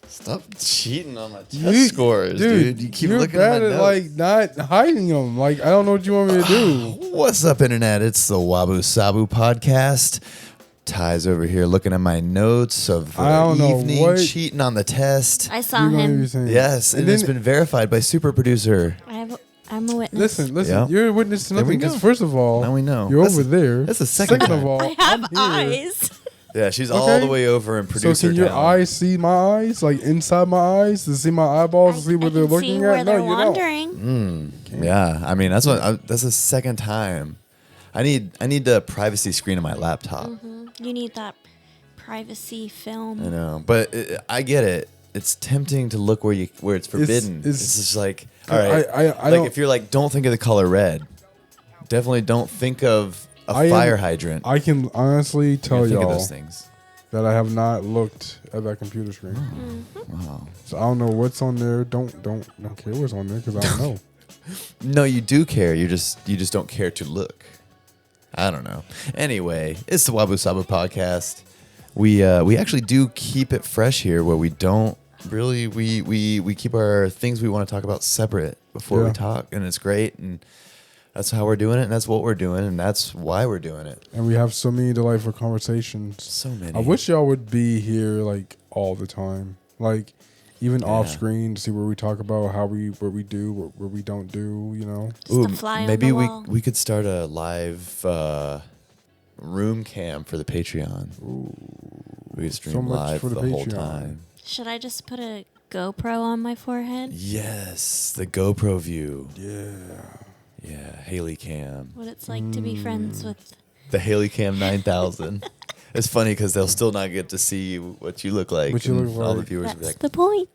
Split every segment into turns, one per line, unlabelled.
Stop cheating on my test scores, dude. You keep
you're
looking at
bad
my
at
notes.
like not hiding them. Like I don't know what you want me to do.
What's up, Internet? It's the WABU SABU podcast. Ty's over here looking at my notes of the evening, cheating on the test.
I saw him.
Yes, and it's been verified by super producer.
I'm a witness.
Listen,
Yeah.
you're a witness to nothing. Because first of all,
now we know
you're over there.
That's the second
of
time.
all,
I have
I'm here.
eyes.
Yeah, she's all the way over in producer.
So can your
town.
eyes see my eyes, like inside my eyes, to see my eyeballs, to see what they're looking
where
at?
they're
No, you
wandering.
Yeah, I mean that's the second time. I need the privacy screen on my laptop.
You need that privacy film.
I know, but I get it. It's tempting to look where it's forbidden. It's just like, all right,
I
like if you're like, don't think of the color red. Definitely don't think of a fire hydrant.
I can honestly tell
think of
y'all
those things.
that I have not looked at that computer screen.
Wow.
So I don't know what's on there. Don't care what's on there because I don't know.
No, you do care. You just don't care to look. I don't know. Anyway, it's the WABU SABU podcast. We actually do keep it fresh here, where we don't really we keep our things we want to talk about separate before we talk, and it's great, and that's how we're doing it, and that's what we're doing, and that's why we're doing it.
And we have so many delightful conversations.
So many.
I wish y'all would be here like all the time, like even off screen, to see where we talk about what we do, what we don't do. You know,
Just a fly
maybe
on the wall.
we could start a live room cam for the Patreon. We could stream
So much
live
for
the
the
whole
Patreon.
time.
Should I just put a GoPro on my forehead?
Yes, the GoPro view.
yeah.
Haley Cam.
What it's like to be friends with.
The Haley Cam 9000. It's funny because they'll still not get to see what you look like.
What you
and
look
all the
like.
viewers will be
That's
like,
the point.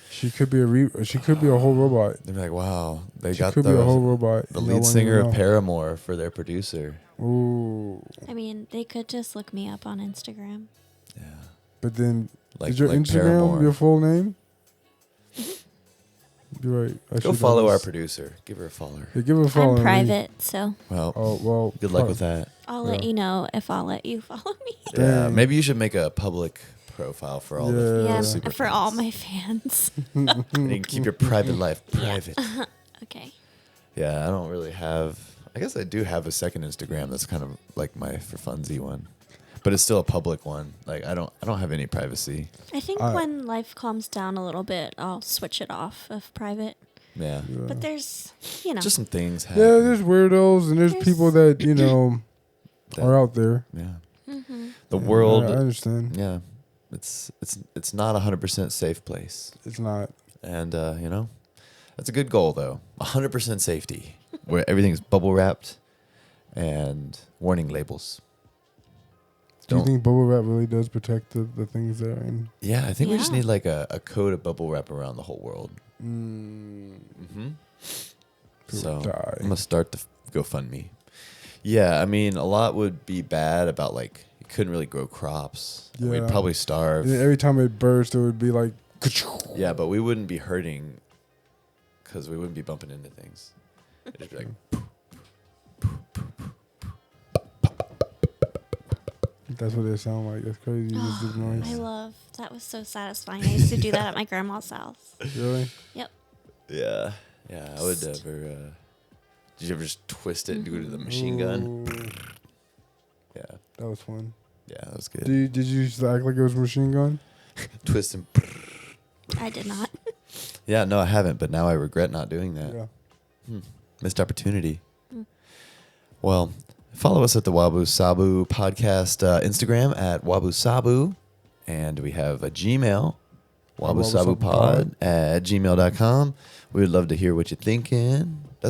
She could be she could be a whole robot.
they're like, wow, they
She
got
could be a whole
the
robot.
lead singer of Paramore for their producer.
Ooh,
I mean, they could just look me up on Instagram.
Yeah.
but then
Like,
is your
like
Instagram
Paramore.
your full name? You're right. I
Go
should
follow
know
our
this.
producer. Give her a follower.
Yeah, give her a follow.
I'm private, so
Well,
Good luck with that.
I'll let you know if I'll let you follow me.
Yeah,
Dang.
maybe you should make a public profile for all the
Yeah,
super
for all my fans.
And you can keep your private life private.
Okay.
Yeah, I don't really have. I guess I do have a second Instagram that's kind of like my for funsy one, but it's still a public one. Like I don't have any privacy.
I think when life calms down a little bit, I'll switch it off of private.
Yeah.
But there's,
Just some things happen.
Yeah, there's weirdos and there's people that
That-
are out there.
Yeah.
Mm-hmm.
The world.
I understand.
Yeah. It's not a 100% safe place,
It's not.
and that's a good goal though. 100% safety, where everything's bubble wrapped, and warning labels.
Do you think bubble wrap really does protect the things that are in?
Yeah, I think we just
Yeah.
need like a coat of bubble wrap around the whole world. So
die.
I'm gonna start the GoFundMe. Yeah, I mean a lot would be bad about like you couldn't really grow crops. And
Yeah.
We'd probably starve.
And every time it burst, it would be like.
Yeah, but we wouldn't be hurting because we wouldn't be bumping into things. It'd just be like,
That's what they sound like. That's crazy. You just did noise.
That was so satisfying. I used to do that at my grandma's house.
Really?
Yep.
yeah. I would never. Did you ever just twist it and do it with a machine gun?
Ooh,
Yeah,
that was fun.
that was good.
Did you used to act like it was a machine gun?
Twist and.
I did not.
Yeah, no, I haven't, but now I regret not doing that.
Yeah.
Missed opportunity. Well, follow us at the WABU SABU podcast Instagram at WABU SABU, and we have a Gmail, WABUSABUpod at gmail.com. We would love to hear what you're thinking. I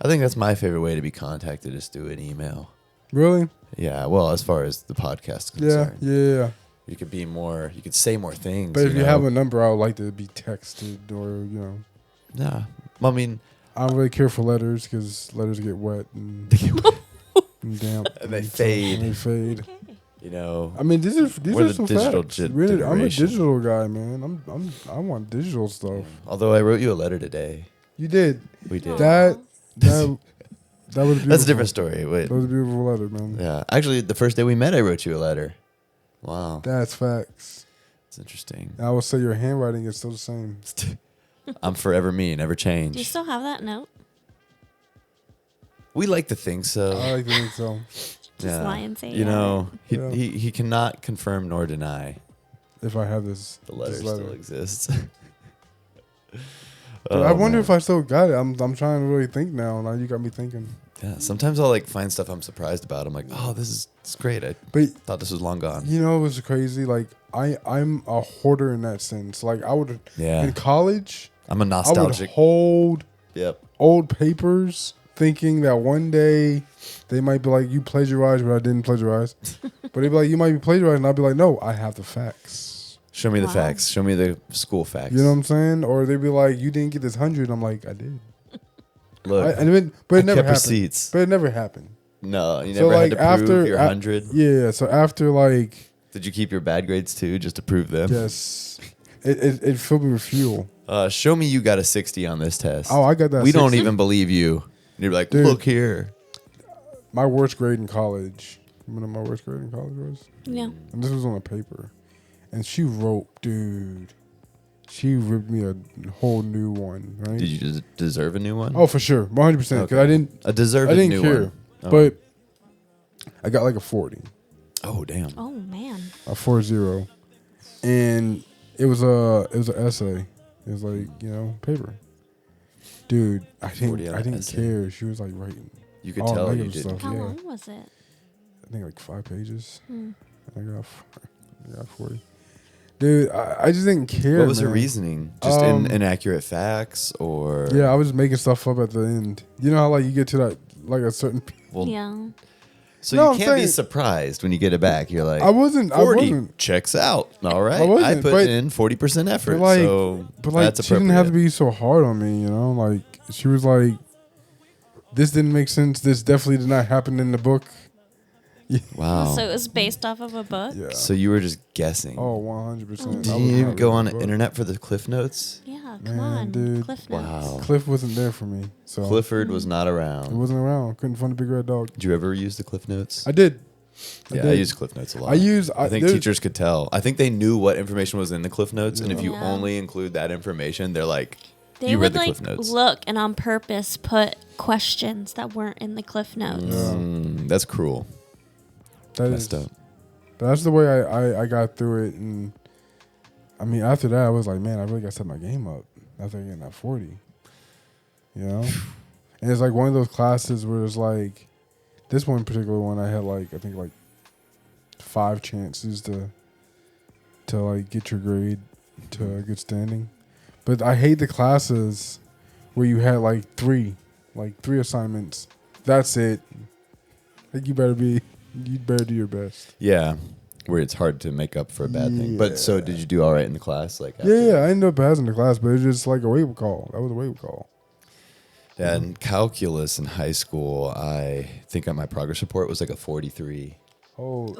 think that's my favorite way to be contacted is through an email.
Really?
Yeah, well, as far as the podcast is
Yeah.
concerned.
Yeah.
You could be more, you could say more things.
But if you
know?
have a number, I would like to be texted or
Yeah. Well, I mean,
I don't really care for letters because letters get wet and, and damp.
And they fade.
And they fade.
Okay.
I mean, these
we're
are
the
some
digital
facts.
generation.
I'm a digital guy, man. I want digital stuff.
Although I wrote you a letter today.
You did.
We did.
That was beautiful.
That's a different story. Wait.
That was a beautiful letter, man.
Yeah. Actually, the first day we met, I wrote you a letter. Wow.
That's facts.
It's interesting.
And I would say your handwriting is still the same.
I'm forever me, never change.
Do you still have that note?
We like to think so.
I like to think so.
Just lie and say
You know,
Yeah.
he cannot confirm nor deny
If I have this,
the letter
this
still exists.
I wonder if I still got it. I'm trying to really think now. Now you got me thinking.
Yeah, sometimes I'll like find stuff I'm surprised about. I'm like, oh, this is great. I
But
thought this was long gone.
you know, it was crazy. Like I'm a hoarder in that sense. Like I would
Yeah.
in college,
I'm a
I would
nostalgic.
hold
Yep.
old papers, thinking that one day they might be like, you plagiarized, but I didn't plagiarize. But they'd be like, you might be plagiarized, and I'd be like, no, I have the facts.
Show me the
Wow.
facts. Show me the school facts.
You know what I'm saying? Or they'd be like, you didn't get this 100. I'm like, I did.
Look,
But it never
kept
happened.
receipts.
But it never happened.
No, you
So,
never
like,
had to prove
after-
your 100.
Yeah. So after like,
Did you keep your bad grades too, just to prove them?
yes, it filled me with fuel.
Show me you got a 60 on this test.
Oh, I got that.
We don't
60.
even believe you. And you're like,
Dude.
look here.
My worst grade in college. You know what my worst grade in college was?
Yeah.
And this was on a paper. And she wrote, dude, she ripped me a whole new one, right?
Did you deserve a new one?
Oh, for sure. 100%. Because
Okay.
I didn't
A deserved
I didn't
new
care.
one. Oh.
But I got like a 40.
Oh, damn.
Oh man.
A 40. And it was an essay. It was like, you know, paper. Dude, I
40 on
didn't
an essay.
care. She was like writing.
You could
all
tell you
negative
didn't.
stuff.
How
Yeah.
long was it?
I think like 5 pages.
Hmm.
I got 40. Dude, I just didn't care.
What was her
man.
reasoning? Just inaccurate facts or?
Yeah, I was just making stuff up at the end. You know how like you get to that like a certain.
Well,
Yeah.
So
No,
you
I'm
can't be
saying-
surprised when you get it back. You're like,
I wasn't.
40 checks out. All right. I
wasn't,
put
but-
in 40% effort.
But like,
so that's
she didn't have to
appropriate.
be so hard on me. You know, like she was like, "This didn't make sense. This definitely did not happen in the book."
Wow.
So it was based off of a book?
Yeah.
So you were just guessing.
Oh, 100%.
Did you even go on the internet for the Cliff Notes?
Yeah,
Man,
come on.
dude.
Cliff Notes.
Wow.
Cliff wasn't there for me, so
Clifford was not
it
around.
wasn't around. Couldn't find a big red dog.
Did you ever use the Cliff Notes?
I did.
I
did.
use Cliff Notes a lot. I think
there's-
teachers could tell. I think they knew what information was in the Cliff Notes, and if you
Yeah.
only include that information, they're like,
They
you read
would
the
like
Cliff Notes.
look and on purpose put questions that weren't in the Cliff Notes.
That's cruel.
That
Messed
is-
up.
But that's the way I got through it, and I mean after that I was like, man, I really got to set my game up after getting that 40. You know, and it's like one of those classes where it's like, this one particular one I had like I think like 5 chances to like get your grade to a good standing, but I hate the classes where you had like three assignments. That's it. Like you'd better do your best.
Yeah, where it's hard to make up for a bad thing. But so did you do all right in the class? Like after-
Yeah, I ended up passing the class, but it was just like a wake-up call. That was a wake-up call.
Yeah, in calculus in high school, I think on my progress report was like a 43.
You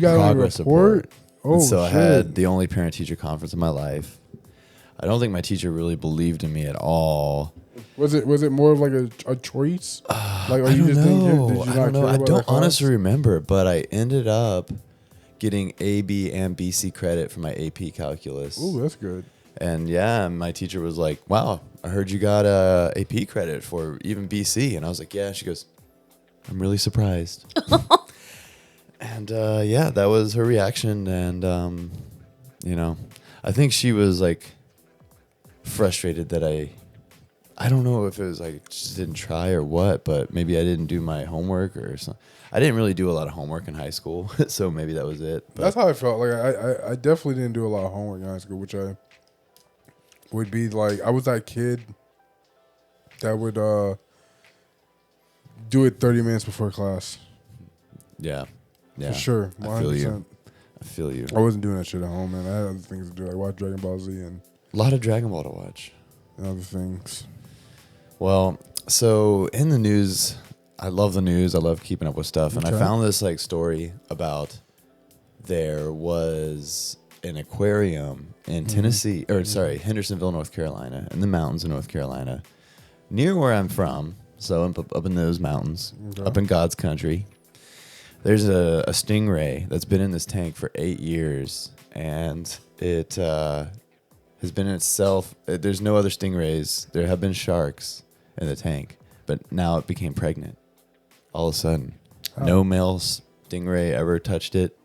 got a
progress
report? Oh,
And so I
shit.
had the only parent-teacher conference of my life. I don't think my teacher really believed in me at all.
Was it more of like a choice? Like, or
I
you
don't
just didn't care?
know.
Did you
I
not
don't know.
care
I
about
don't
that class?
honestly remember, but I ended up getting A, B, and BC credit for my AP calculus.
Ooh, that's good.
And yeah, my teacher was like, "Wow, I heard you got AP credit for even BC," and I was like, "Yeah." She goes, "I'm really surprised." And yeah, that was her reaction, and you know, I think she was like frustrated that I don't know if it was like just didn't try or what, but maybe I didn't do my homework or something. I didn't really do a lot of homework in high school, so maybe that was it. But
That's how I felt. Like I definitely didn't do a lot of homework in high school, which I would be like, I was that kid that would do it 30 minutes before class.
yeah,
For sure. 100%.
I feel you. I feel you.
I wasn't doing that shit at home, man. I had other things to do, like watch Dragon Ball Z and
A lot of Dragon Ball to watch.
other things.
Well, so in the news, I love the news. I love keeping up with stuff. And I
Okay.
found this like story about there was an aquarium in Tennessee, or sorry, Hendersonville, North Carolina, in the mountains of North Carolina, near where I'm from. So up in those mountains,
Okay.
up in God's country. There's a stingray that's been in this tank for 8 years, and it has been in itself. There's no other stingrays. There have been sharks in the tank, but now it became pregnant. All of a sudden, no male stingray ever touched it.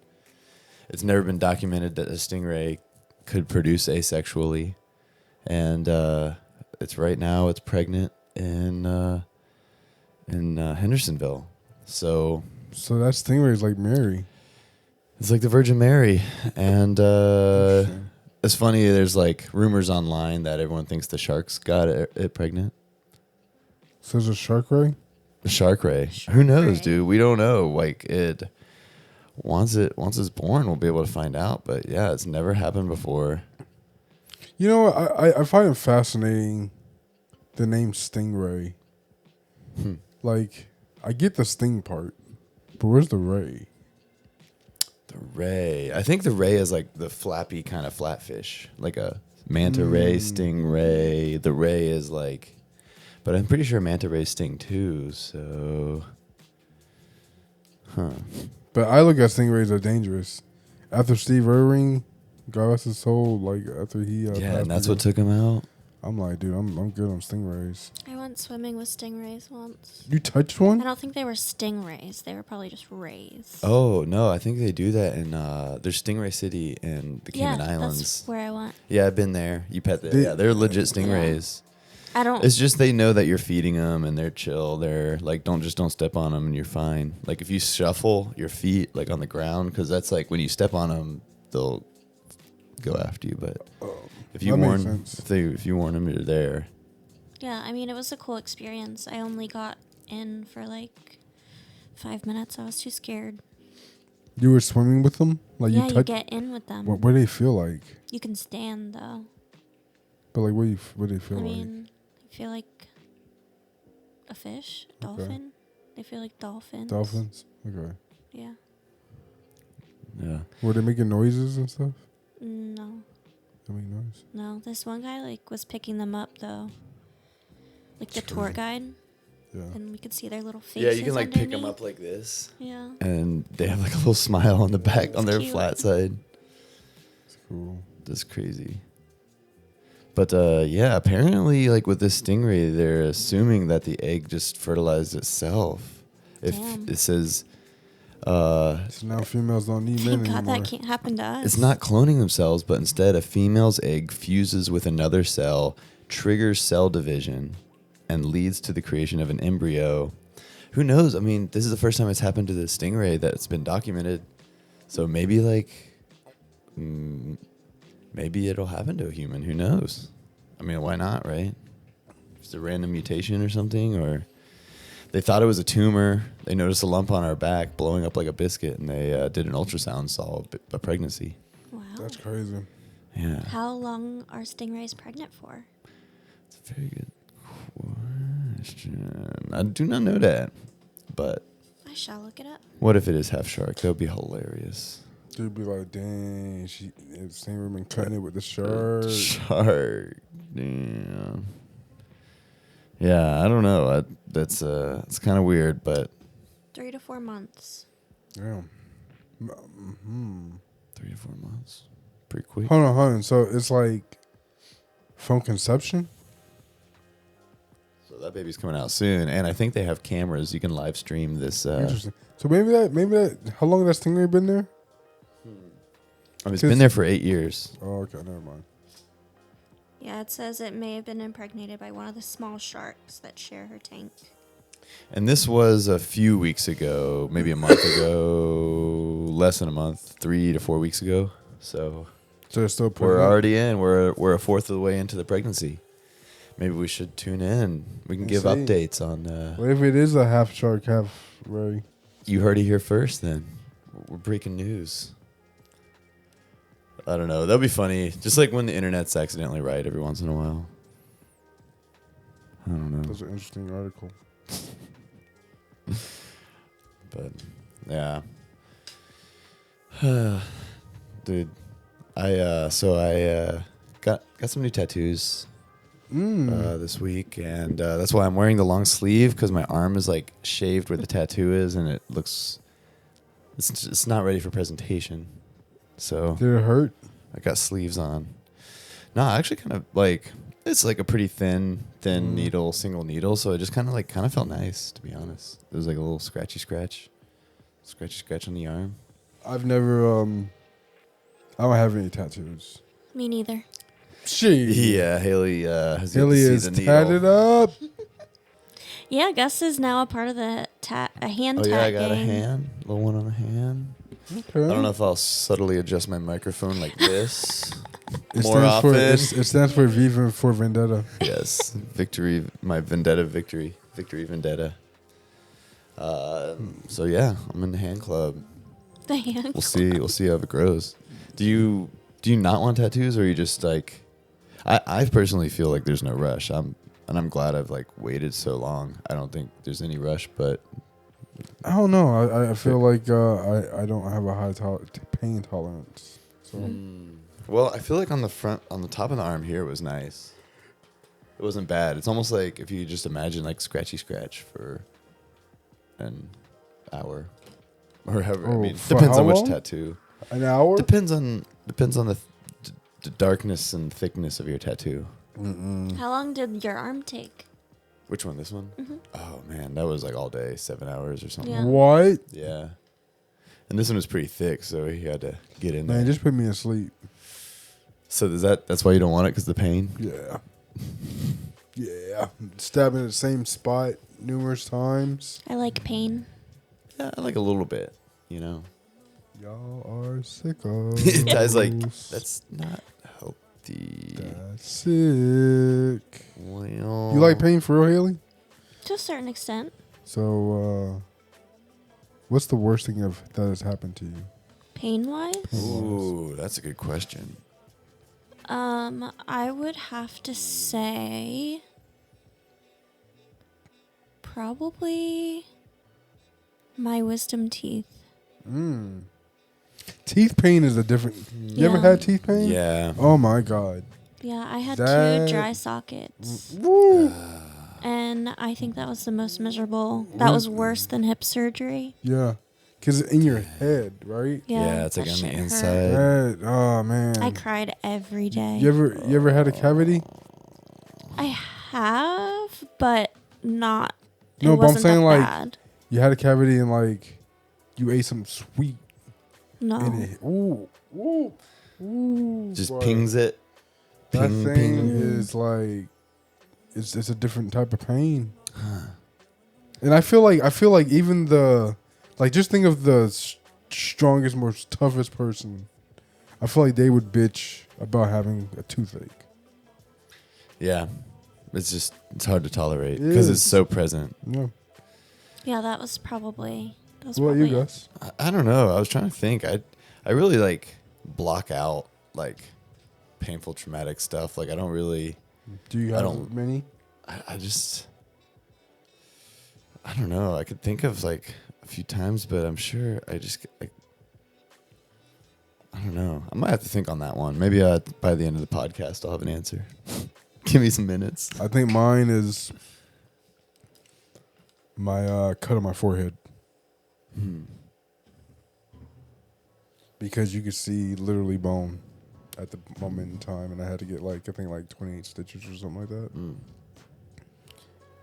It's never been documented that a stingray could produce asexually, and it's pregnant in Hendersonville. So
that stingray is like Mary.
it's like the Virgin Mary, and
Interesting.
it's funny. There's like rumors online that everyone thinks the sharks got it pregnant.
So there's a shark ray?
The shark ray.
Shark
Who knows,
ray.
dude? We don't know. Like it. Once it's born, we'll be able to find out. But yeah, it's never happened before.
You know what? I find it fascinating, the name Stingray. Like, I get the sting part, but where's the ray?
The ray. I think the ray is like the flappy kind of flatfish, like a manta ray, stingray. The ray is like, but I'm pretty sure manta rays sting too. So,
But I look at stingrays as dangerous. After Steve Irving, God rest his soul, like after he
yeah,
passed
and that's
away,
what took him out.
I'm like, dude, I'm good on stingrays.
I went swimming with stingrays once.
You touched
I
one?
don't think they were stingrays. They were probably just rays.
Oh no, I think they do that in there's Stingray City in the
yeah,
Cayman Islands.
that's where I went.
Yeah, I've been there. You pet them.
They-
Yeah, they're legit stingrays.
I don't.
It's just they know that you're feeding them and they're chill. They're like, don't step on them and you're fine. Like if you shuffle your feet like on the ground, because that's like when you step on them, they'll go after you. But if you
that makes
warn,
sense.
if you warn them, you're there.
Yeah, I mean, it was a cool experience. I only got in for like 5 minutes. I was too scared.
You were swimming with them? Like
Yeah,
you
you
touched?
get in with them.
What do they feel like?
You can stand though.
But like, what do they feel
I
like?
mean, I feel like a fish, dolphin. They feel like dolphins.
Dolphins? Okay.
Yeah.
Yeah.
Were they making noises and stuff?
No,
They make noise.
no. This one guy like was picking them up though. Like the
That's
tour
crazy.
guide,
Yeah.
and we could see their little faces.
Yeah, you can like pick them
underneath.
up like this,
Yeah.
and they have like a little smile on the back on their
cute.
flat side.
It's cool.
That's crazy. But yeah, apparently, like with this stingray, they're assuming that the egg just fertilized itself. If
Damn.
it says,
So now females don't need men
Thank God
anymore.
that can't happen to us.
it's not cloning themselves, but instead a female's egg fuses with another cell, triggers cell division, and leads to the creation of an embryo. Who knows? I mean, this is the first time it's happened to the stingray that's been documented. So maybe like, maybe it'll happen to a human. Who knows? I mean, why not, right? Just a random mutation or something, or they thought it was a tumor. They noticed a lump on our back blowing up like a biscuit, and they did an ultrasound, saw a pregnancy.
Wow.
That's crazy.
Yeah.
How long are stingrays pregnant for?
It's a very good question. I do not know that. But
I shall look it up.
what if it is half shark? That would be hilarious.
Dude be like, dang, Stingray been cutting it with the shark.
Shark. Damn. Yeah, I don't know. That's it's kind of weird, but
3 to 4 months.
Damn.
3 to 4 months, pretty quick.
Hold on. So it's like from conception?
So that baby's coming out soon, and I think they have cameras. You can live stream this.
Interesting. So maybe that. How long has that stingray been there?
I mean, it's been there for 8 years.
Oh, okay, never mind.
Yeah, it says it may have been impregnated by one of the small sharks that share her tank.
And this was a few weeks ago, maybe a month ago, less than a month, 3 to 4 weeks ago. So
So it's still
we're
pregnant?
already in. We're a fourth of the way into the pregnancy. Maybe we should tune in. We can
I
give
see.
updates on.
What if it is a half shark, half ray?
You heard it here first. Then we're breaking news. I don't know. That'll be funny. Just like when the internet's accidentally right every once in a while. I don't know.
That's an interesting article.
But yeah. Dude, I got some new tattoos this week, and that's why I'm wearing the long sleeve, because my arm is like shaved where the tattoo is, and it looks it's not ready for presentation. So
Did it hurt?
I got sleeves on. No, I actually kind of like, it's like a pretty thin needle, single needle. So it just kind of felt nice, to be honest. It was like a little scratchy scratch on the arm.
I've never, I don't have any tattoos.
Me neither.
Shit.
Yeah, Haley has yet to
Haley
see
is
the needle.
tatted up.
Yeah, Gus is now a part of the a hand
Oh
tat
yeah, I got
gang.
a hand, little one on the hand.
Okay.
I don't know if I'll subtly adjust my microphone like this
It
more
stands
often.
it stands for Viva for Vendetta.
Yes, victory, my vendetta victory vendetta. So yeah, I'm in the hand club.
The hand.
We'll see how it grows. Do you not want tattoos, or are you just like, I personally feel like there's no rush. I'm glad I've like waited so long. I don't think there's any rush, but
I don't know. I feel like I don't have a high pain tolerance. So
well, I feel like on the top of the arm here was nice. It wasn't bad. It's almost like if you just imagine like scratchy scratch for an hour or however. I
Oh,
mean,
for
depends
how
on which
long?
tattoo.
an hour.
Depends on the darkness and thickness of your tattoo.
How long did your arm take?
Which one? This one?
Mm-hmm.
Oh man, that was like all day, 7 hours or something.
Yeah.
What?
Yeah. And this one was pretty thick, so he had to get in there.
Man, just put me to sleep.
So that's why you don't want it, because the pain?
Yeah. Yeah. Stabbing at the same spot numerous times.
I like pain.
Yeah, like a little bit, you know.
Y'all are sickos.
Guy's like, that's not healthy.
That's sick.
Well,
You like pain for real, Haley?
To a certain extent.
So, what's the worst thing that has happened to you?
Pain-wise?
Ooh, that's a good question.
I would have to say probably my wisdom teeth.
Teeth pain is a different. You ever
Yeah.
had teeth pain?
Yeah.
Oh my god.
Yeah, I had
That-
2 dry sockets.
Woo.
And I think that was the most miserable. That was worse than hip surgery.
Yeah. Because in your head, right?
Yeah,
it's like
that
on the
shit hurt.
inside.
Oh man.
I cried every day.
You ever had a cavity?
I have, but not.
No,
it
but I'm
wasn't
saying,
that
like,
bad.
You had a cavity and like you ate some sweet
No.
in it. Ooh.
Just
boy.
pings it.
That
Ping,
thing
ping.
is like it's a different type of pain. And I feel like even the like just think of the strongest, most toughest person. I feel like they would bitch about having a toothache.
Yeah. It's hard to tolerate
It
because
is.
it's so present.
Yeah.
Yeah, that was probably.
What you guys?
I don't know. I was trying to think. I really like block out like painful traumatic stuff. Like I don't really.
Do you
I
have
don't-
many?
I don't know. I could think of like a few times, but I'm sure I don't know. I might have to think on that one. Maybe by the end of the podcast, I'll have an answer. Give me some minutes.
I think mine is my cut on my forehead. Because you could see literally bone at the moment in time, and I had to get like I think like 28 stitches or something like that.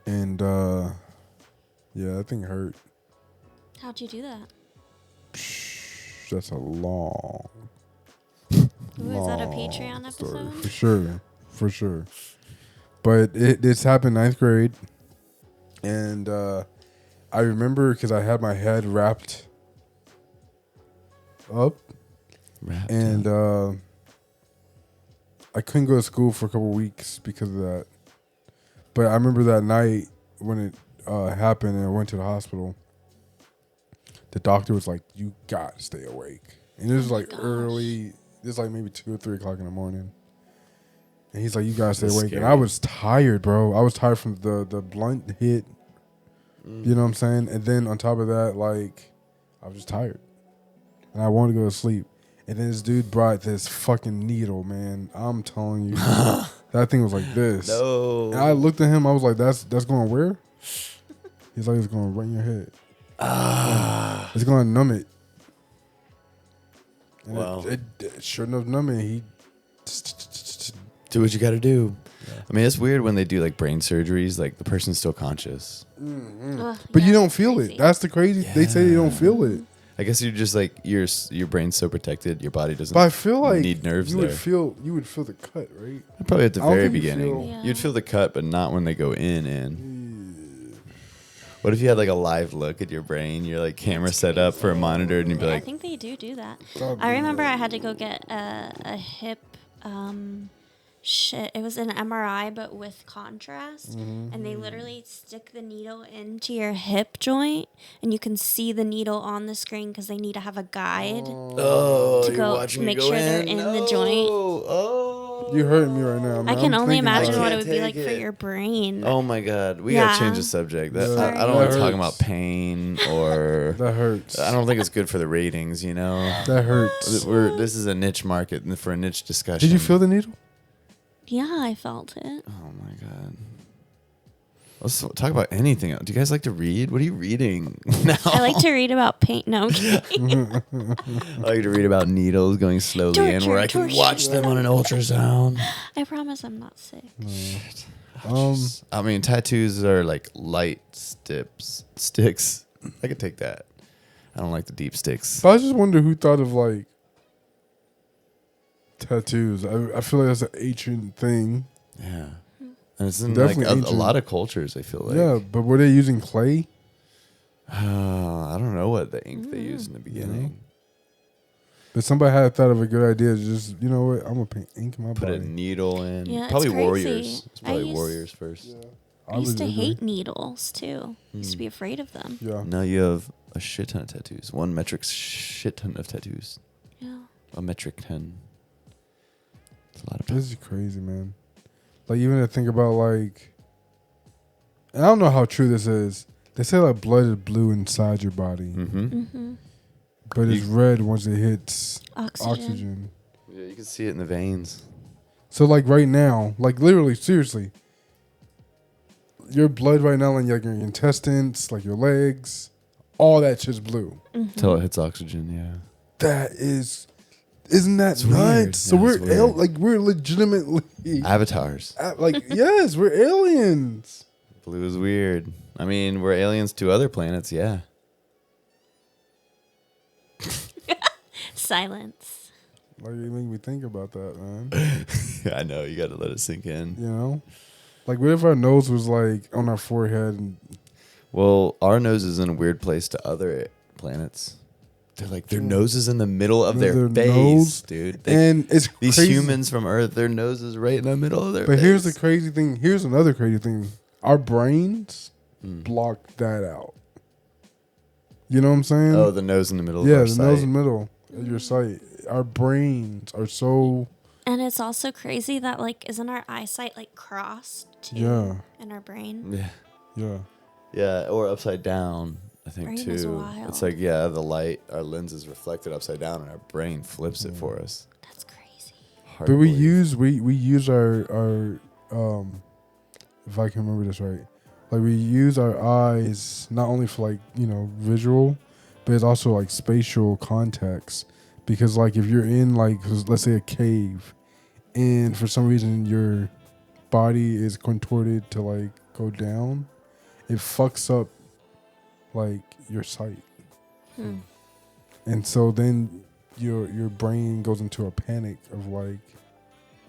And yeah, that thing hurt.
How'd you do that?
That's a long.
Ooh, is that a
long
Patreon
story.
episode?
For sure. But it's happened 9th grade, and I remember because I had my head wrapped up, and I couldn't go to school for a couple weeks because of that. But I remember that night when it happened and I went to the hospital. The doctor was like, "You got to stay awake," and this was like
gosh.
early. This was like maybe 2 or 3 o'clock in the morning. And he's like, "You gotta stay
That's
awake."
scary.
And I was tired, bro. I was tired from the blunt hit. You know what I'm saying? And then on top of that, like, I was just tired. And I wanted to go to sleep. And then this dude brought this fucking needle, man. I'm telling you. That thing was like this.
No.
And I looked at him, I was like, that's going where? He's like, it's going right in your head. It's going to numb it. And
Well.
it sure enough, numbing. He.
Do what you got to do.
Yeah.
I mean, it's weird when they do like brain surgeries. Like the person's still conscious.
But you don't feel it. That's the crazy. They say you don't feel it.
I guess you're just like your brain's so protected, your body doesn't.
But I feel like
need nerves
you
there.
would feel the cut, right?
Probably at the
I don't
very
think you
beginning,
feel-
you'd feel the cut, but not when they go in. What if you had like a live look at your brain? You're like camera set up for a monitor, and you'd be
I
like,
think they do that.
That'd
I
be
remember
like-
I had to go get a hip. It was an MRI, but with contrast, and they literally stick the needle into your hip joint, and you can see the needle on the screen because they need to have a guide.
"Oh,
To
you're
go
watching
make
me go
sure they're
in?
in the joint.
Oh,
You hurting me right now.
I
Man.
can
I'm
only
thinking
imagine
about
what
it.
it would be
Can't
like
take
for
it.
your brain.
Oh my God, we
Yeah.
gotta change the subject. That,
Yeah,
I don't want to
that
talk
hurts.
about pain or.
That hurts.
I don't think it's good for the ratings. You know,
That hurts.
this is a niche market and for a niche discussion.
Did you feel the needle?
Yeah, I felt it.
Oh my God. Let's talk about anything else. Do you guys like to read? What are you reading now?
I like to read about pain. No, I'm kidding.
I like to read about needles going slowly in where I can
Torture.
watch them on an ultrasound.
I promise I'm not sick.
I mean, tattoos are like light sticks. I could take that. I don't like the deep sticks.
But I just wonder who thought of like tattoos. I feel like that's an ancient thing.
Yeah. And it's in like
Definitely
a
ancient.
lot of cultures, I feel like.
Yeah, but were they using clay?
I don't know what the ink they used in the beginning.
But somebody had thought of a good idea to just, you know what, I'm gonna paint ink in my
Put
body.
a needle in.
Yeah, it's
Probably
crazy.
warriors. It's
I
probably
used-
warriors first.
I used to
would agree.
hate needles too. Used to be afraid of them.
Yeah.
Now you have a shit ton of tattoos. One metric shit ton of tattoos.
Yeah.
A metric 10. It's a lot of
This is crazy, man. Like even to think about like, and I don't know how true this is. They say like blood is blue inside your body,
Mm-hmm.
but it's red once it hits
Oxygen.
oxygen.
Yeah, you can see it in the veins.
So like right now, like literally, seriously, your blood right now, like your intestines, like your legs, all that shit's blue.
Until it hits oxygen, yeah.
That isn't that
It's
nuts?
weird.
So
Yeah,
we're
it's weird.
like we're legitimately
Avatars.
like yes, we're aliens.
Blue is weird. I mean, we're aliens to other planets, yeah.
Silence.
Like you make me think about that, man.
I know, you got to let it sink in.
You know, like what if our nose was like on our forehead and
Well, our nose is in a weird place to other planets. They're like, their nose is in the middle of their
Their
face,
nose?
dude.
and it's
These
crazy.
humans from Earth, their nose is right in the middle of their
But
face.
here's the crazy thing. Here's another crazy thing. Our brains
Mm.
block that out. You know what I'm saying?
Oh, the nose in the middle of
yeah,
our
the
sight.
nose in the middle of your sight. Our brains are so
And it's also crazy that like isn't our eyesight like crossed too
Yeah.
in our brain?
Yeah.
yeah.
Yeah, or upside down, I think,
Brain
too.
is wild.
It's like, yeah, the light, our lens is reflected upside down, and our brain flips it for us.
That's crazy.
Hard
But
to
we
believe.
use our if I can remember this right, like we use our eyes not only for like, you know, visual, but it's also like spatial context. Because like if you're in like let's say a cave, and for some reason your body is contorted to like go down, it fucks up like your sight, and so then your brain goes into a panic of like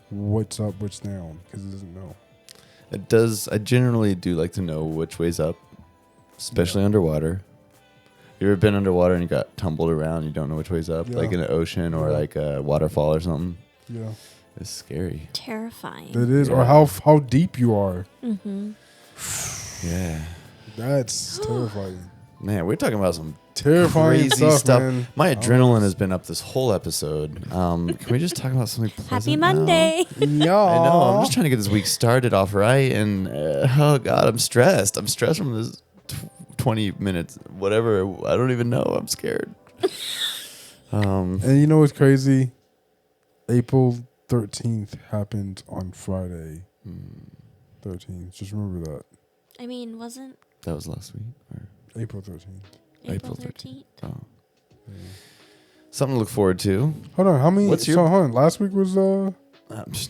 what's up, what's down, because it doesn't know.
It does. I generally do like to know which way's up, especially underwater. You ever been underwater and you got tumbled around? You don't know which way's up,
Yeah.
like in an ocean or
Yeah.
like a waterfall or something.
Yeah,
It's scary.
Terrifying.
it is. Or
Yeah.
how deep you are.
Mm-hmm.
Yeah,
That's terrifying.
man, we're talking about some
Terrifying
crazy stuff.
man.
My adrenaline has been up this whole episode. Can we just talk about something pleasant
Happy
now?
Monday.
Yeah,
I know. I'm just trying to get this week started off right, and oh god, I'm stressed. I'm stressed from this 20 minutes, whatever. I don't even know. I'm scared.
And you know what's crazy? April 13th happened on Friday. 13th. Just remember that.
I mean, wasn't
That was last week. Or?
April 13th.
April
April 13th.
13th?
Oh, Something to look forward to.
Hold on, how many?
What's your-
So hold on, last week was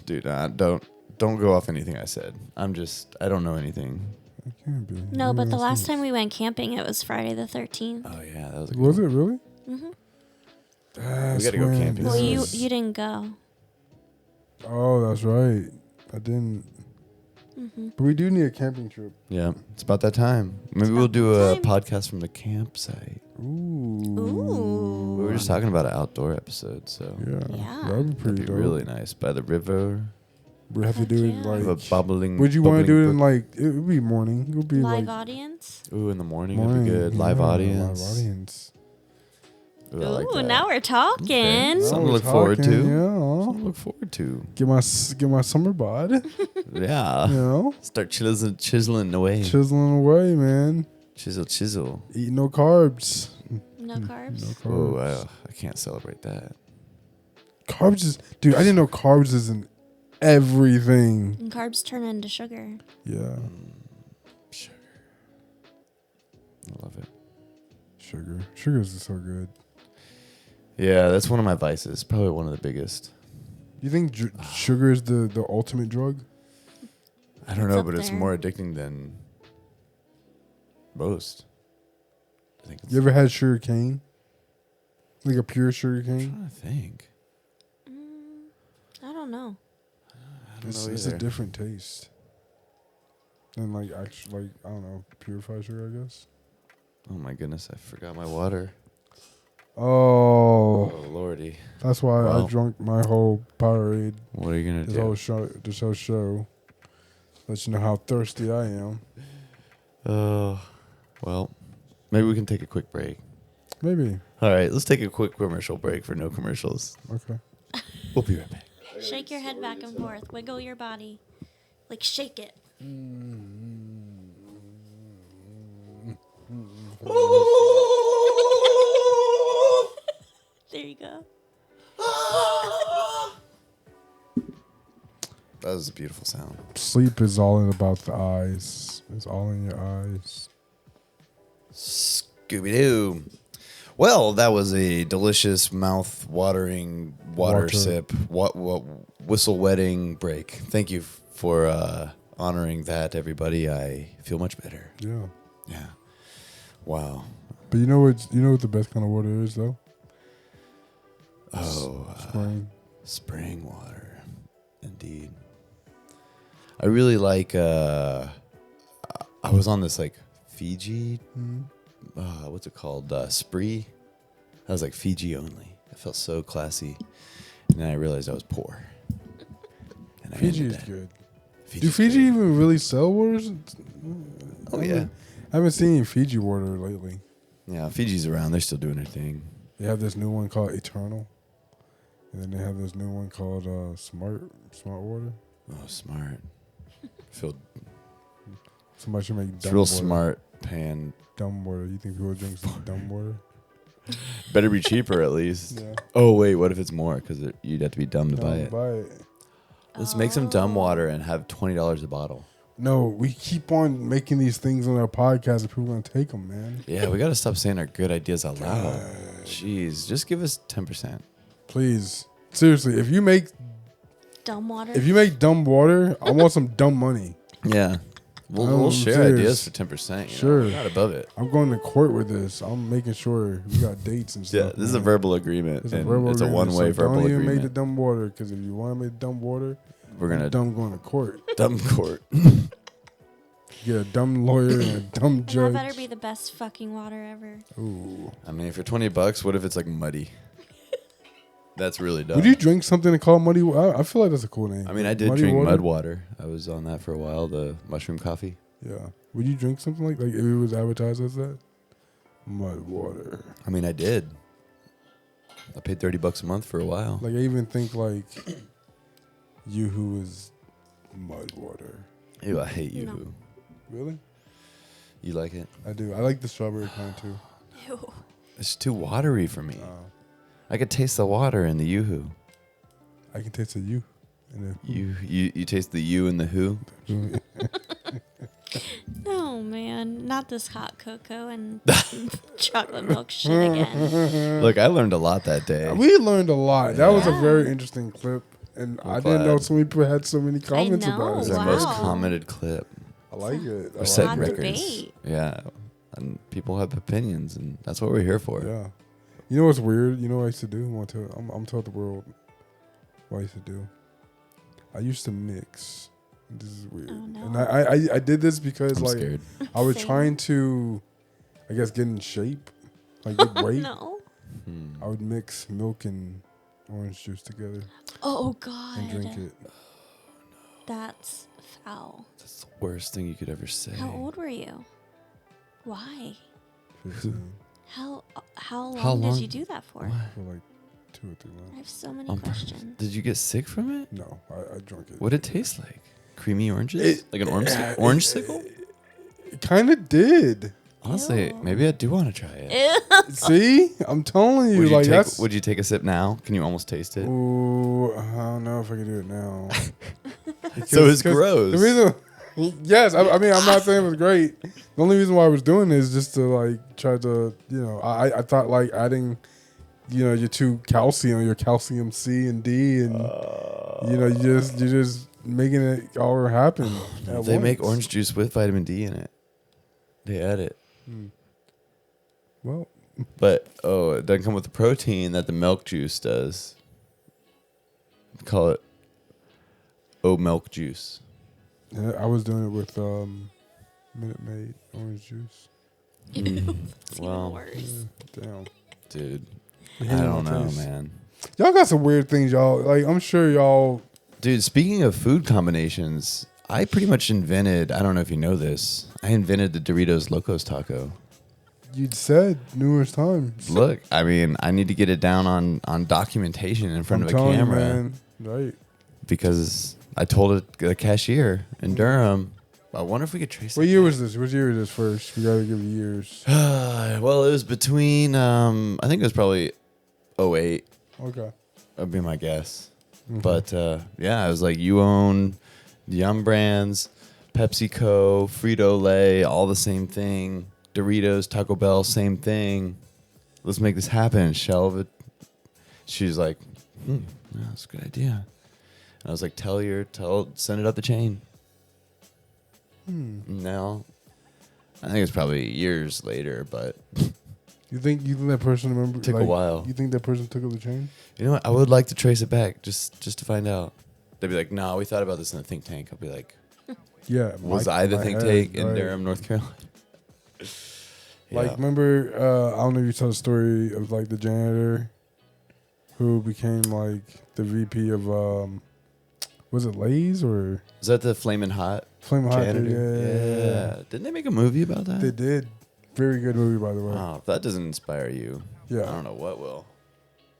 Dude, don't go off anything I said. I don't know anything.
It can't be.
No, but the
Makes
last
sense.
time we went camping, it was Friday the 13th.
Oh yeah, that was. A
Was
good
it really?
Mm-hmm.
That's
gotta go
when-
camping.
Well, you
Yes.
didn't go.
Oh, that's right. I didn't.
Mm-hmm.
But we do need a camping trip.
Yeah, it's about that time. Maybe we'll
about
do a
time.
podcast from the campsite.
Ooh.
We were just talking about an outdoor episode, so
Yeah.
Yeah.
That'd be
that'd
pretty
be
dope.
really nice by the river.
We'd have to
Heck
do it
yeah.
Have a
like.
bubbling.
Would you want to do it in
bubbling
like? It would be morning. It would be
Live
like
audience?
Ooh, in the morning,
morning.
it'd be good. Live
Yeah,
audience.
Live audience.
Ooh, I like
Ooh,
that.
now we're talking.
Okay. Something to
we're
look forward to.
talking, Yeah.
Something to look forward to.
Get my summer bod.
Yeah.
You know,
Start chiseling away.
chiseling away, man.
Chisel.
Eat no carbs.
No carbs?
No
Oh,
carbs.
I can't celebrate that.
Carbs is, dude. I didn't know carbs is in everything.
And carbs turn into sugar.
Yeah,
Sugar. I love it.
sugar. Sugars is so good.
Yeah, that's one of my vices. Probably one of the biggest.
You think sugar is the ultimate drug?
I don't
It's
know,
up
but it's
there.
more addicting than most. I think it's,
You ever had sugar cane? Like a pure sugar
I'm
cane?
trying to think.
I don't know.
I don't
It's,
know
it's a
either.
different taste than like actually like I don't know purified sugar. I guess.
Oh my goodness, I forgot my water.
Oh,
Oh lordy,
that's why
Well.
I drunk my whole Powerade.
what are you gonna
This
do?
whole show. This whole show. Let you know how thirsty I am.
Oh, well, maybe we can take a quick break.
Maybe.
All right, let's take a quick commercial break for no commercials.
Okay.
We'll be right back.
Shake your head back and forth. Wiggle your body. Like, shake it. There you go.
That was a beautiful sound.
Sleep is all in about the eyes. It's all in your eyes.
Scooby Doo. Well, that was a delicious, mouth-watering water
Water.
sip, whistle-wetting break. Thank you for honoring that, everybody. I feel much better.
Yeah.
Yeah. Wow.
But you know what the best kind of water is though?
Oh,
Spring.
spring water, indeed. I really like. I was on this like Fiji. What's it called? Spree. I was like Fiji only. I felt so classy, and then I realized I was poor. And I
Fiji
ended
is
that.
good.
Fiji's
Do Fiji
good.
even really sell waters?
Oh yeah,
I haven't seen any Fiji water lately.
yeah. Fiji's around. They're still doing their thing.
They have this new one called Eternal, and then they have this new one called Smart Water.
Oh, smart. Feel
Somebody should make
it's
dumb
real
water.
smart. Paying
Dumb water. You think people drink some dumb water?
better be cheaper at least.
Yeah.
Oh wait, what if it's more? Because you'd have to be dumb to buy it.
Buy it.
Let's make some dumb water and have $20 a bottle.
No, we keep on making these things on our podcast, and people gonna take them, man.
Yeah, we got to stop saying our good ideas out loud. Jeez, just give us 10%.
Please, seriously, if you make
Dumb water.
dumb water, I want some dumb money.
Yeah.
Oh,
We'll share
serious.
ideas for 10%. You
Sure.
know? We're not above it.
I'm going to court with this. I'm making sure we got dates and
Yeah,
stuff.
this is a
man.
verbal agreement.
It's
and
a verbal
it's a
agreement,
one-way
so
verbal
don't even
agreement.
make the dumb water, because if you want to make dumb water,
We're going to
dumb going to court.
dumb court.
Get a dumb lawyer and a dumb
And
judge.
that better be the best fucking water ever.
Ooh.
I mean, for $20, what if it's like muddy? That's really dumb.
Would you drink something and call it muddy? I feel like that's a cool name.
I mean, I did
Muddy
drink
water?
mud water. I was on that for a while, the mushroom coffee.
Yeah. Would you drink something like if it was advertised as that? Mud water.
I mean, I did. I paid $30 a month for a while.
Like I even think like Yoo-hoo is mud water.
Ew, I hate you.
No.
Really?
You like it?
I do. I like the strawberry kind too.
Ew.
It's too watery for me.
Uh,
I could taste the water in the yoo-hoo.
I can taste a you.
You taste the you and the who?
No. Oh man, not this hot cocoa and chocolate milk shit again.
Look, I learned a lot that day.
We learned a lot. That was a
Yeah.
very interesting clip, and
I'm
I didn't know
glad.
so many people had so many comments
know,
about
It was
it.
our most
Wow.
commented clip.
I like it. I
We're setting
Hot
like it.
records.
debate.
Yeah. And people have opinions, and that's what we're here for.
Yeah. You know what's weird? You know what I used to do? I'm telling the world what I used to do. I used to mix. This is weird.
Oh, no.
And I did this because
I'm
like
scared.
I was
Same.
trying to, I guess, get in shape, like get weight.
No.
I would mix milk and orange juice together
Oh God.
and drink it.
That's foul.
That's the worst thing you could ever say.
How old were you? Why?
15
How long,
How long?
did you do that for?
for like 2 or 3
I
months.
have so many
On purpose.
questions.
Did you get sick from it?
No, I drank it.
What did it taste like? Creamy oranges?
It-
Like an orange sickle?
It kind of did.
Honestly,
Ew.
maybe I do want to try it.
Ew.
See, I'm telling you, like that's.
Would you take a sip now? Can you almost taste it?
Ooh, I don't know if I can do it now.
So it's
'Cause
gross.
The reason, yes, I mean, I'm not saying it was great. The only reason why I was doing it is just to like try to, I thought like adding, your your calcium C and D, and you just making it all happen. at
They make
once.
orange juice with vitamin D in it. They add it.
Well,
But, it doesn't come with the protein that the milk juice does. Call it milk juice.
yeah, I was doing it with Minute Maid orange juice.
It's
Well,
even worse.
Damn.
dude,
You
I
hate
don't
my
know,
taste.
man.
Y'all got some weird things, y'all. Like I'm sure y'all.
Dude, speaking of food combinations, I pretty much invented, I don't know if you know this, I invented the Doritos Locos Taco.
You'd said numerous times.
Look, I mean, I need to get it down on documentation in front
I'm
of a
telling you,
camera
man. Right.
because I told the cashier in Durham, I wonder if we could trace
What
it
year
back.
was this? What year was this first? We gotta give you years.
Well, it was between, I think it was probably 08,
Okay.
would be my guess.
Mhm.
But yeah, I was like, you own Yum Brands, PepsiCo, Frito-Lay, all the same thing. Doritos, Taco Bell, same thing. Let's make this happen. Shelve it. She's like, yeah, that's a good idea. And I was like, send it up the chain. Now, I think it's probably years later, but
You think that person remember?
Took a while.
You think that person took up the chain?
you know what? I would like to trace it back just to find out. They'd be like, no, we thought about this in the think tank. I'll be like,
Yeah.
was
my-
I the
my
think
head,
tank in
right.
Durham, North Carolina?
Like,
Yeah.
remember? I don't know if you saw the story of like the janitor who became like the VP of was it Lay's or
Is that the Flamin' Hot
Flamin' Hot?
janitor?
Yeah.
Didn't they make a movie about that?
They did. Very good movie, by the way.
Oh, if that doesn't inspire you, I
Yeah.
don't know what will.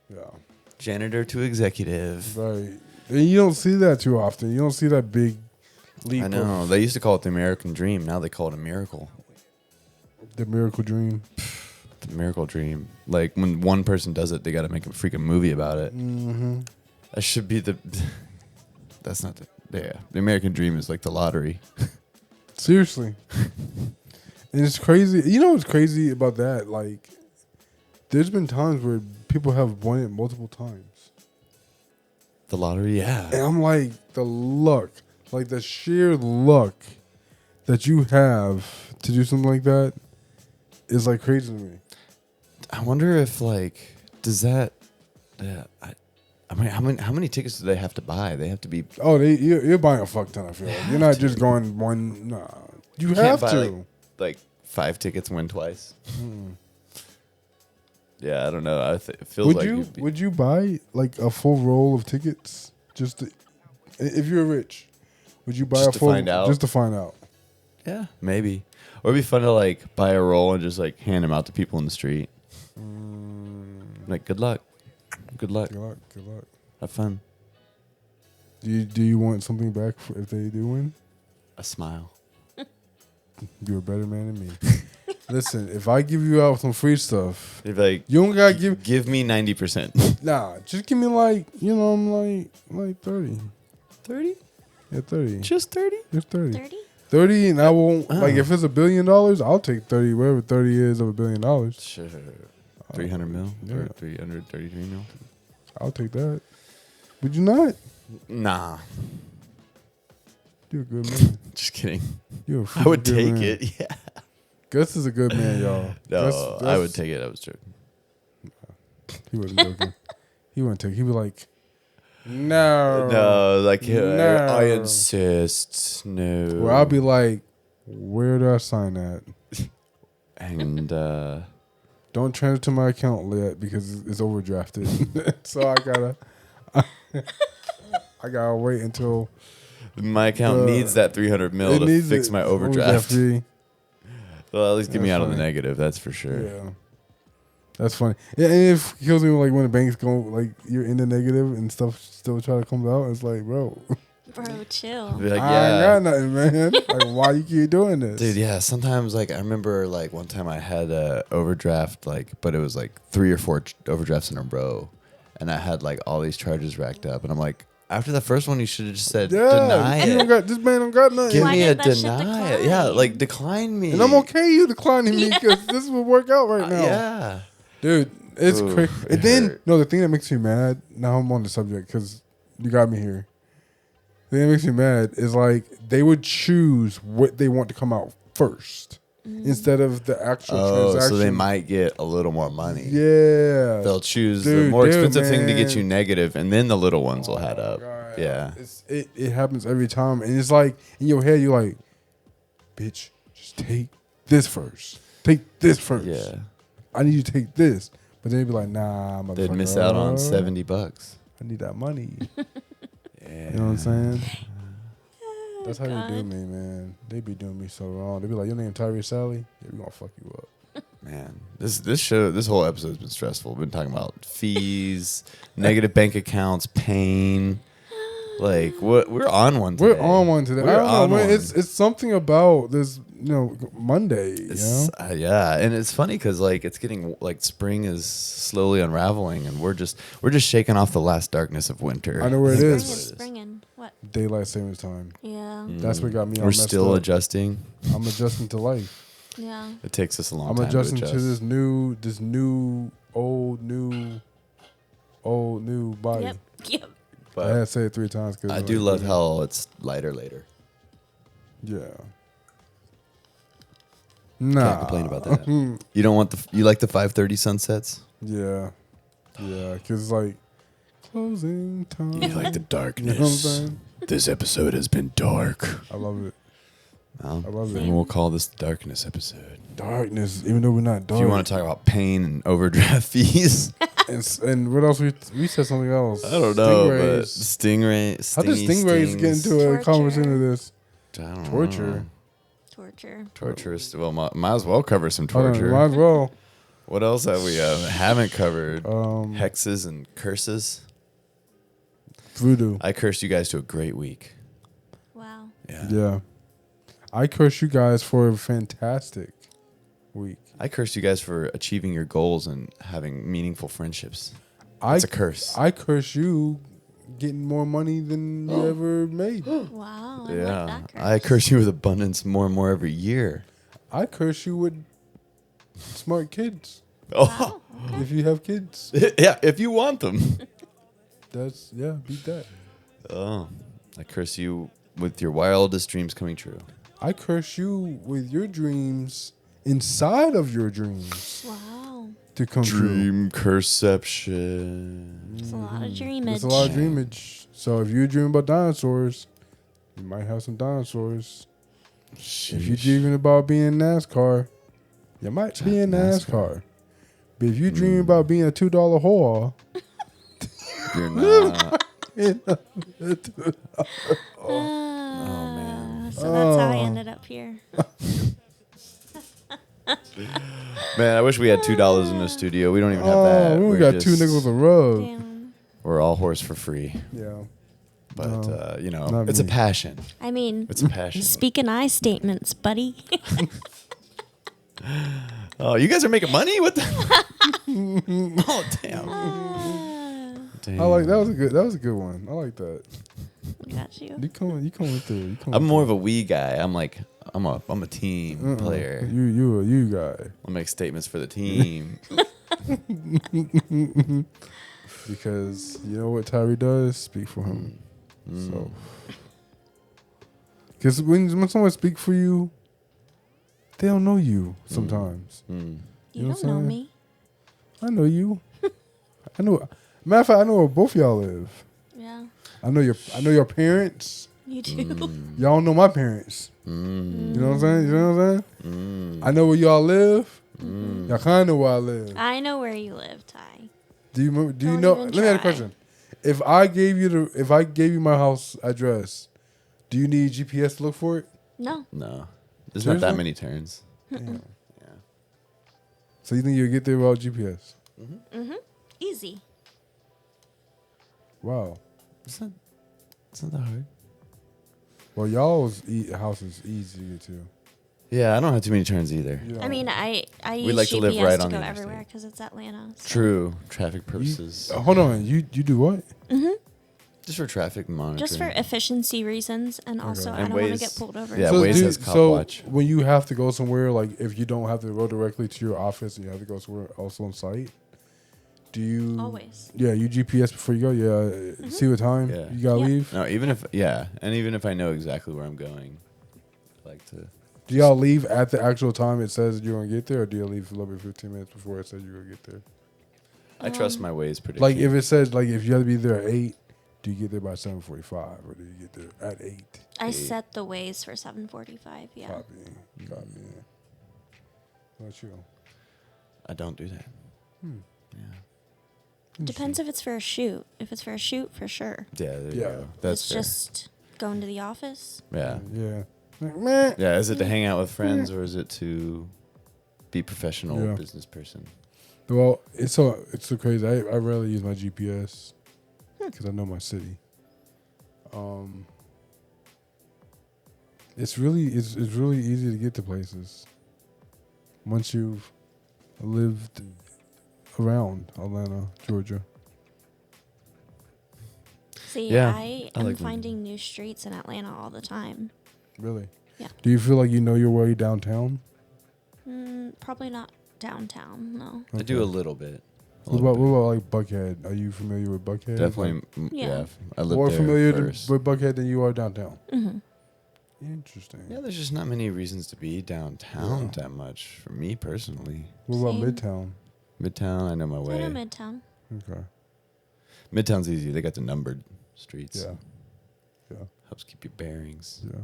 Yeah.
Janitor to executive.
Right. And you don't see that too often. You don't see that big leap
I know. They used to call it the American Dream. Now they call it a miracle.
of the miracle dream.
The miracle dream. Like when one person does it, they got to make a freaking movie about it.
Mm-hmm.
That should be the. That's not the. Yeah. The American Dream is like the lottery.
Seriously. And it's crazy. You know what's crazy about that? Like, there's been times where people have won it multiple times.
The lottery, yeah.
And I'm like, the luck, like the sheer luck that you have to do something like that is like crazy to me.
I wonder if like does that. Yeah. I mean, how many tickets do they have to buy? They have to be.
Oh, you're buying a fuck ton, I feel like. You're not
have
just
to.
going one. Nah. You
can't
have
buy,
to.
like 5 tickets, win twice. Yeah, I don't know. It feels
Would
like
you
you'd be-
would you buy like a full roll of tickets just to, if you're rich? Would you buy
Just
a
to
full
find out?
just to find out?
Yeah, maybe. Or it'd be fun to like buy a roll and just like hand them out to people in the street. Like, good luck. Good luck.
Good luck. Good luck.
Have fun.
Do you want something back if they do win?
A smile.
You're a better man than me. Listen, if I give you out some free stuff,
They'd be like,
you don't gotta give.
give me 90%.
Nah, just give me like I'm like 30.
30?
Yeah, 30.
Just 30?
Just 30.
30?
30, and I won't like if it's $1 billion, I'll take 30, whatever 30 is of $1 billion.
Sure. 300 mil
yeah.
or 333 mil.
I'll take that. Would you not?
Nah,
You're a good man.
just kidding.
You're a
I would
freaking good
take
man.
it. Yeah.
Gus is a good man, y'all.
No, I would take it. I was joking.
He wasn't joking. He wouldn't take. He'd be like, no,
No, like
No.
I insist. No.
Well, I'll be like, where do I sign that?
And
Don't transfer to my account yet because it's overdrafted. So I gotta wait until
my account needs that 300 mil
it
to
needs
fix
it.
my overdraft.
fee.
Well, at least get me
That's
out of the
funny.
negative. That's for sure.
Yeah, that's funny. Yeah, and it kills me like when the banks go like you're in the negative and stuff still try to come out. It's like, bro,
Bro, chill.
Be like,
I ain't got nothing, man. Like, why you keep doing this,
Dude, yeah. Sometimes, like, I remember, like, one time I had a overdraft, like, but it was like 3 or 4 overdrafts in a row, and I had like all these charges racked up, and I'm like, after the first one, you should have just said deny
you
it.
don't got this man don't got nothing.
Give
Why
me a
did that shit
deny it.
decline?
Yeah, like decline me.
And I'm okay you declining me because this will work out right now.
Yeah.
Dude, it's
Ooh,
crazy.
it
And then,
hurt.
no, the thing that makes me mad, now I'm on the subject because you got me here. The thing that makes me mad is like they would choose what they want to come out first instead of the actual transaction.
So they might get a little more money.
Yeah.
They'll choose the
Dude,
more expensive thing to get
man.
you negative, and then the little ones will add up.
God.
Yeah.
It happens every time. And it's like, in your head, you're like, bitch, just take this first. Take this first.
Yeah.
I need you to take this. But then they'd be like, nah, motherfucker.
They'd miss out on $70.
I need that money.
Yeah.
You know what I'm saying?
Oh,
That's how they do
God.
me, man. They be doing me so wrong. They be like, your name Tyree Sally? Yeah, we gonna fuck you up.
Man, this whole episode's been stressful. We've been talking about fees, negative bank accounts, pain. Like what? We're on one today.
We're on one today.
We're
I don't know,
on
man.
one.
It's something about this, Monday.
It's, yeah, and it's funny because like it's getting like spring is slowly unraveling, and we're just shaking off the last darkness of winter.
I know where it
Spring
is.
is springing. What?
Daylight savings time.
Yeah.
That's what got me all
We're
messed
still
up.
adjusting.
I'm adjusting to life.
Yeah.
It takes us a long
I'm
time
adjusting
to
to
adjust.
this new, old body.
Yep. Yep.
I had
But
to say it 3 times. Cause
I do love how it's lighter later.
Yeah. Nah.
Can't complain about that. You don't want you like the 5:30 sunsets?
Yeah. Yeah. Because it's like closing time.
You like the darkness.
You know what I'm saying?
This episode has been dark.
I love it.
Well,
I love it.
then we'll call this the darkness episode.
Darkness, even though we're not dark.
If you want to talk about pain and overdraft fees,
and what else? We said something else.
I don't know, but
Stingrays.
stingray.
How does stingrays get into a
Torture.
conversation of this?
I don't
Torture.
know.
Torture.
Torturous. Well, might as well cover some
Hold on,
torture.
might as well.
What else have we haven't covered?
Hexes.
Hexes and curses.
Voodoo.
I cursed you guys to a great week.
Wow.
Yeah. I curse you guys for a fantastic week.
I cursed you guys for achieving your goals and having meaningful friendships. It's a curse.
I curse you getting more money than you ever made.
Wow. I
Yeah.
like that
I curse you with abundance more and more every year.
I curse you with smart kids.
Oh,
Wow.
If you have kids,
yeah, if you want them.
beat that.
Oh, I curse you with your wildest dreams coming true.
I curse you with your dreams inside of your dreams
Wow.
to come true.
Dream curception.
It's a lot of dreamage.
It's a lot of dreamage. So if you dream about dinosaurs, you might have some dinosaurs. If you're dreaming about being NASCAR, you might be in NASCAR. But if you dream about being a $2 whore,
You're not.
man. So that's how I ended up here.
Man, I wish we had $2 in the studio. We don't even have that.
we only
We're
got 2
just-
nickels a rub.
Damn.
We're all horse for free.
Yeah.
But,
not
it's a
me.
passion.
I mean,
It's a passion.
speaking I statements, buddy.
Oh, you guys are making money? What the? Oh, damn.
I like that was a good one. I like that.
I got you.
You coming through.
I'm more of a we guy. I'm a team player.
You guy.
I'll make statements for the team.
Because you know what Tyree does? Speak for him. So, because when someone speaks for you, they don't know you sometimes.
You
know what
don't know
I'm saying?
me.
I know you. I know. Matter of fact, I know where both y'all live.
Yeah.
I know your parents.
You do.
Y'all know my parents. You know what I'm saying? You know what I'm saying? I know where y'all live. Y'all kind of know where I live.
I know where you live, Ty.
Do you remember? Do you
Don't
know?
even
Let me ask a
try.
question. If I gave you my house address, do you need GPS to look for it?
No.
No, there's not that
Seriously?
many turns.
Damn.
Yeah.
So you think you'll get there without GPS?
Easy.
Wow.
It's not that hard.
Well, y'all's house is easy to get to.
Yeah, I don't have too many turns either.
You
I
know?
mean, I
We
use
like to
GPS
live right
to
on
go
the
everywhere
interstate.
because it's Atlanta. So.
True, traffic purposes.
Hold on. You do what?
Just for traffic monitoring.
Just for efficiency reasons, and also I
And
don't want to
ways-
get pulled over.
yeah, Waze has cop watch.
when you have to go somewhere, like if you don't have to go directly to your office and you have to go somewhere else on site, do you
Always.
Yeah, you GPS before you go. Yeah, see what time
Yeah.
you gotta
Yep.
leave.
No, even if I know exactly where I'm going, I like to.
Do y'all leave at the actual time it says you're gonna get there, or do you leave a little bit 15 minutes before it says you're gonna get there?
I trust my Waze prediction.
Like if it says like if you have to be there at 8, do you get there by 7:45, or do you get there at 8?
I set the ways for 7:45. Yeah.
Copy. What about you?
I don't do that. Yeah.
Depends if it's for a shoot. If it's for a shoot, for sure.
Yeah. There you
Yeah.
go. That's
It's
fair.
just going to the office.
Yeah.
Yeah. Like, meh.
Yeah. Is it to hang out with friends or is it to be professional
Yeah.
business person?
Well, it's so crazy. I rarely use my GPS because I know my city. It's really easy to get to places once you've lived around Atlanta, Georgia.
See,
Yeah,
I
I
am
like
finding new streets in Atlanta all the time.
Really?
Yeah.
Do you feel like you know your way downtown?
Probably not downtown. No.
I do a little bit.
What about like Buckhead? Are you familiar with Buckhead?
Definitely.
Yeah.
Yeah. I lived
More
there
familiar
first.
with Buckhead than you are downtown.
Mm-hmm.
Interesting.
Yeah, there's just not many reasons to be downtown
Yeah.
that much for me personally.
What about
Same.
Midtown?
Midtown, I know my
So I
way.
know Midtown.
Okay.
Midtown's easy. They got the numbered streets.
Yeah. Yeah.
Helps keep your bearings.
Yeah.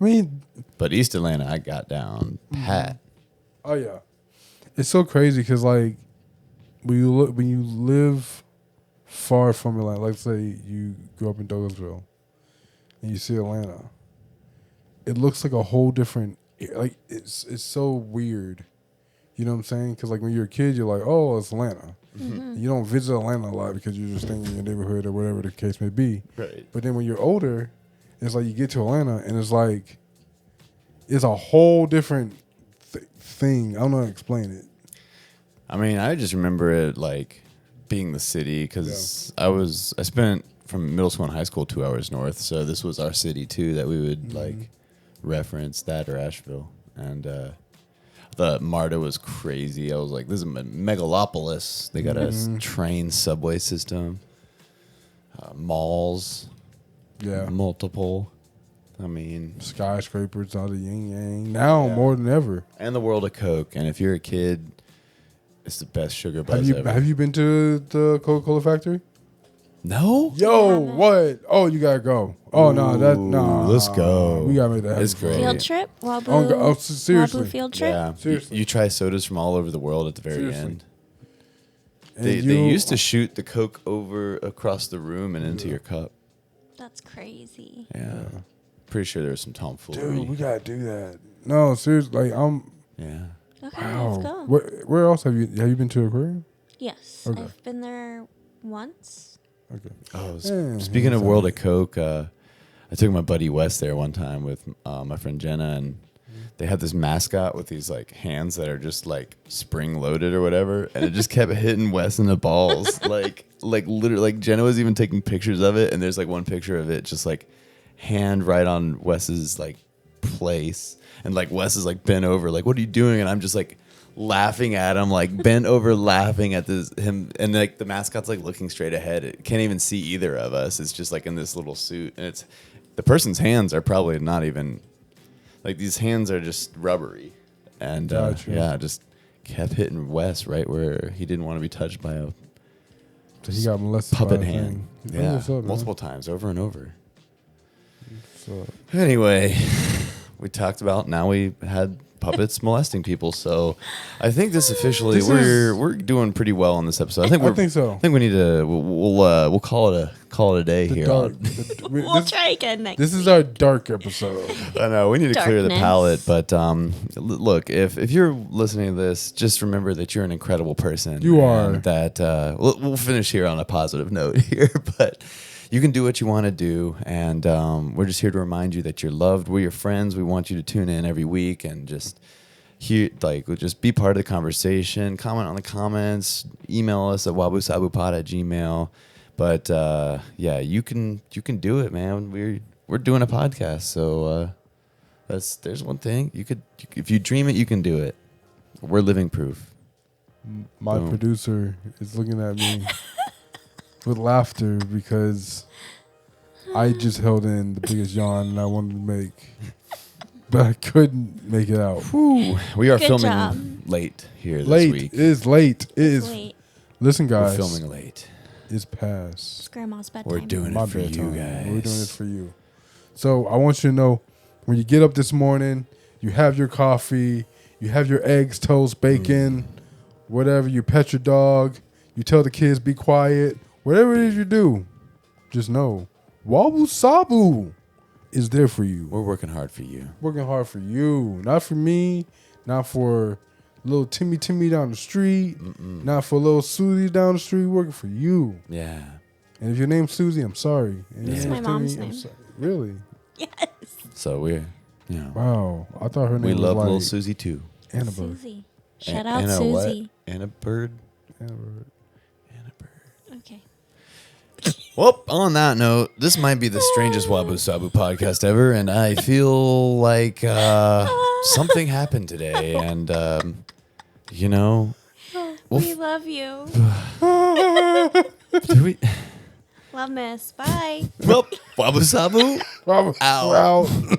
I mean,
But East Atlanta, I got down pat.
oh yeah, it's so crazy because like when you live far from Atlanta, like say you grew up in Douglasville, and you see Atlanta, it looks like a whole different. Like it's so weird, you know what I'm saying? Because like when you're a kid, you're like, oh, it's Atlanta. You don't visit Atlanta a lot because you're just staying in your neighborhood or whatever the case may be.
Right.
But then when you're older, it's like you get to Atlanta and it's like it's a whole different thing. I don't know how to explain it.
I mean, I just remember it like being the city because I spent from middle school and high school 2 hours north, so this was our city too that we would like reference, that or Asheville. And the MARTA was crazy. I was like, this is a megalopolis. They got a train subway system, malls,
Yeah.
multiple. I mean,
Skyscrapers out of yin yang. Now more than ever.
and the world of Coke. And if you're a kid, it's the best sugar buzz ever.
Have you been to the Coca-Cola factory?
No?
Yo,
haven't.
what? Oh, you gotta go. Oh no,
let's go.
We gotta make that happen.
It's great.
Field trip? WABU,
Oh, seriously.
WABU field trip?
Yeah.
Seriously.
You try sodas from all over the world at the very
Seriously.
end.
And
They
you-
used to shoot the Coke over across the room and into your cup.
That's crazy.
Yeah. Pretty sure there was some tomfoolery.
Dude, we gotta do that. No, seriously, like
Yeah.
Okay,
wow.
let's go.
Where else have you been to aquarium?
Yes,
Okay.
I've been there once.
Okay.
Oh,
Yeah,
speaking of World of Coke, I took my buddy Wes there one time with my friend Jenna, and they have this mascot with these like hands that are just like spring loaded or whatever, and it just kept hitting Wes in the balls. like literally, like Jenna was even taking pictures of it, and there's like one picture of it just like hand right on Wes's like place, and like Wes is like bent over, like, what are you doing? And I'm just like laughing at him, like bent over laughing at him, and like the mascot's like looking straight ahead. It can't even see either of us. It's just like in this little suit, and it's the person's hands are probably not even like, these hands are just rubbery, and yeah, just kept hitting Wes right where he didn't want to be touched by a
So he got molested
puppet
by a
hand.
thing.
Yeah,
What's up, man?
multiple times, over and over.
So,
Anyway, we talked about, now we had puppets molesting people, so I think this officially we're doing pretty well on this episode. I think
so.
I think we need to we'll call it a day here.
We'll try again next
This is
week.
our dark episode.
I know we need to clear the
Darkness.
palate, but look, if you're listening to this, just remember that you're an incredible person.
You are.
and that we'll finish here on a positive note here, but you can do what you want to do, and we're just here to remind you that you're loved. We're your friends. We want you to tune in every week and just just be part of the conversation. Comment on the comments. Email us at wabusabupod@gmail.com. But yeah, you can do it, man. We're doing a podcast, so there's one thing if you dream it, you can do it. We're living proof.
My
Boom.
producer is looking at me with laughter because I just held in the biggest yawn and I wanted to make, but I couldn't make it out.
Whew. We are
Good
filming
job.
late here this
Late.
week.
It is late. It is.
Wait,
Listen,
We're
guys.
filming late.
It's past.
it's Grandma's bedtime.
We're doing
My
it for you
bedtime.
guys.
We're doing it for you. So I want you to know, when you get up this morning, you have your coffee, you have your eggs, toast, bacon, whatever. You pet your dog. You tell the kids be quiet. Whatever it is you do, just know WABU SABU is there for you.
We're working hard for you.
Working hard for you, not for me, not for little Timmy down the street, not for little Susie down the street. Working for you.
Yeah.
And if your name's Susie, I'm sorry. And your
That's
my
name's
mom's
Timmy, I'm
name.
sorry. Really?
Yes.
So we're,
Wow. I thought her name
we
was
love
like
little Susie too.
Anna Bird.
Susie. Shout out
Anna what?
Susie.
Anna Bird.
Anna Bird.
Anna Bird.
Okay.
Well, on that note, this might be the strangest Wabu Sabu podcast ever, and I feel like something happened today, and you know,
We love you.
do we?
Love, miss. Bye.
Well, Wabu Sabu
Wow.
out.
Wow.